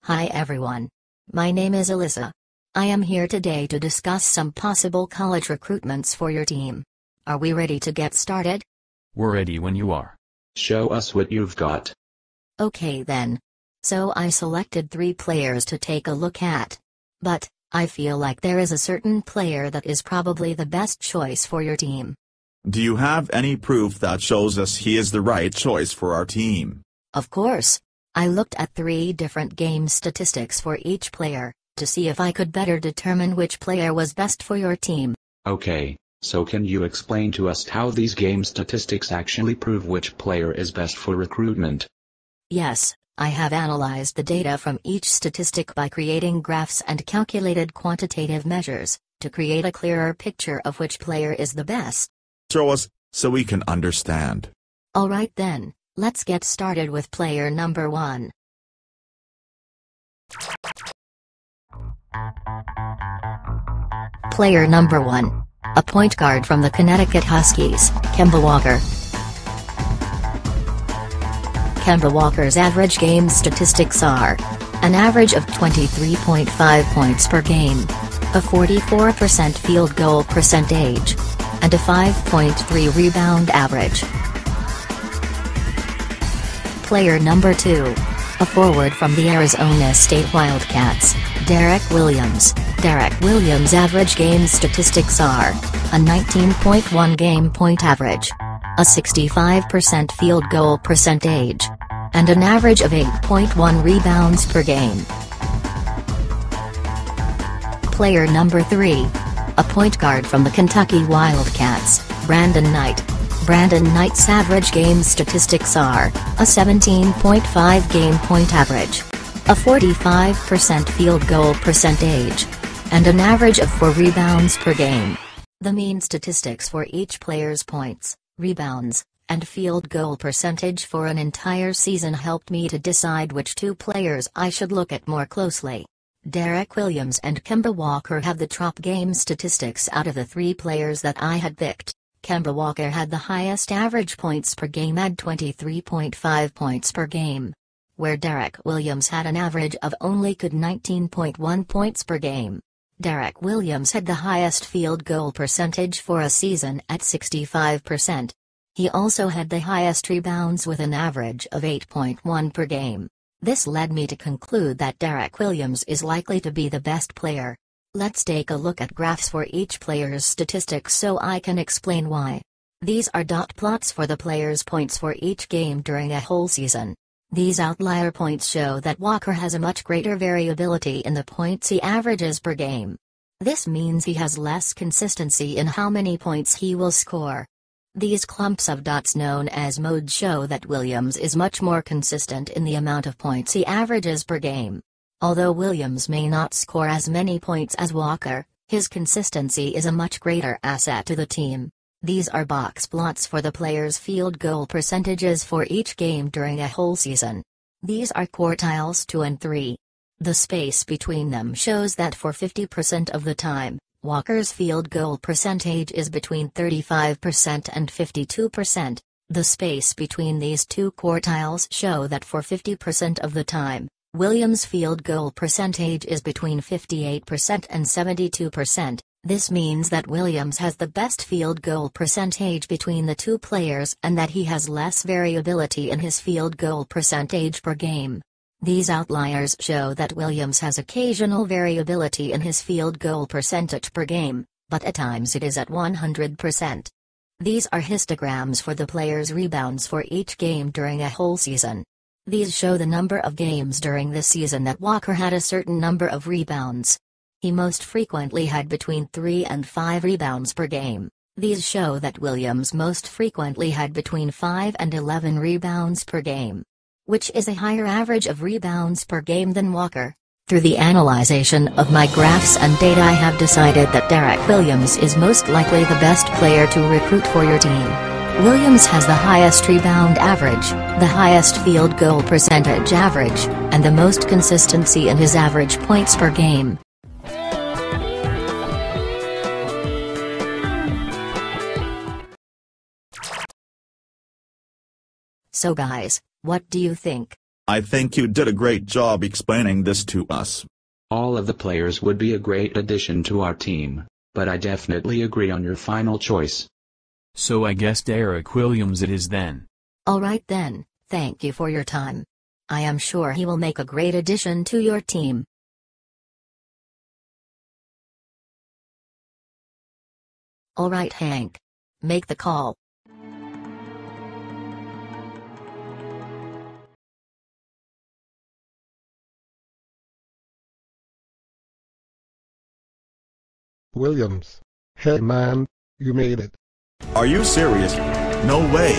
Hi everyone. My name is Alyssa. I am here today to discuss some possible college recruitments for your team. Are we ready to get started? We're ready when you are. Show us what you've got. Okay then. So I selected 3 players to take a look at. But, I feel like there is a certain player that is probably the best choice for your team. Do you have any proof that shows us he is the right choice for our team? Of course. I looked at 3 different game statistics for each player, to see if I could better determine which player was best for your team. Okay, so can you explain to us how these game statistics actually prove which player is best for recruitment? Yes, I have analyzed the data from each statistic by creating graphs and calculated quantitative measures, to create a clearer picture of which player is the best. Show us, so we can understand. Alright then, let's get started with player number 1. Player number 1. A point guard from the Connecticut Huskies, Kemba Walker. Kemba Walker's average game statistics are: an average of 23.5 points per game, a 44% field goal percentage, and a 5.3 rebound average. Player number 2. A forward from the Arizona State Wildcats, Derek Williams. Derek Williams' average game statistics are: a 19.1 game point average, a 65% field goal percentage, and an average of 8.1 rebounds per game. Player number 3. A point guard from the Kentucky Wildcats, Brandon Knight. Brandon Knight's average game statistics are: a 17.5 game point average, a 45% field goal percentage, and an average of 4 rebounds per game. The mean statistics for each player's points, rebounds, and field goal percentage for an entire season helped me to decide which 2 players I should look at more closely. Derek Williams and Kemba Walker have the top game statistics out of the 3 players that I had picked. Kemba Walker had the highest average points per game at 23.5 points per game, where Derek Williams had an average of only 19.1 points per game. Derek Williams had the highest field goal percentage for a season at 65%. He also had the highest rebounds with an average of 8.1 per game. This led me to conclude that Derek Williams is likely to be the best player. Let's take a look at graphs for each player's statistics so I can explain why. These are dot plots for the player's points for each game during a whole season. These outlier points show that Walker has a much greater variability in the points he averages per game. This means he has less consistency in how many points he will score. These clumps of dots known as modes show that Williams is much more consistent in the amount of points he averages per game. Although Williams may not score as many points as Walker, his consistency is a much greater asset to the team. These are box plots for the players' field goal percentages for each game during a whole season. These are quartiles 2 and 3. The space between them shows that for 50% of the time, Walker's field goal percentage is between 35% and 52%. The space between these 2 quartiles show that for 50% of the time, Williams' field goal percentage is between 58% and 72%. This means that Williams has the best field goal percentage between the 2 players and that he has less variability in his field goal percentage per game. These outliers show that Williams has occasional variability in his field goal percentage per game, but at times it is at 100%. These are histograms for the players' rebounds for each game during a whole season. These show the number of games during the season that Walker had a certain number of rebounds. He most frequently had between 3 and 5 rebounds per game. These show that Williams most frequently had between 5 and 11 rebounds per game, which is a higher average of rebounds per game than Walker. Through the analyzation of my graphs and data, I have decided that Derek Williams is most likely the best player to recruit for your team. Williams has the highest rebound average, the highest field goal percentage average, and the most consistency in his average points per game. So guys, what do you think? I think you did a great job explaining this to us. All of the players would be a great addition to our team, but I definitely agree on your final choice. So I guess Derek Williams it is then. Alright then, thank you for your time. I am sure he will make a great addition to your team. Alright Hank. Make the call. Williams. Hey man, you made it. Are you serious? No way.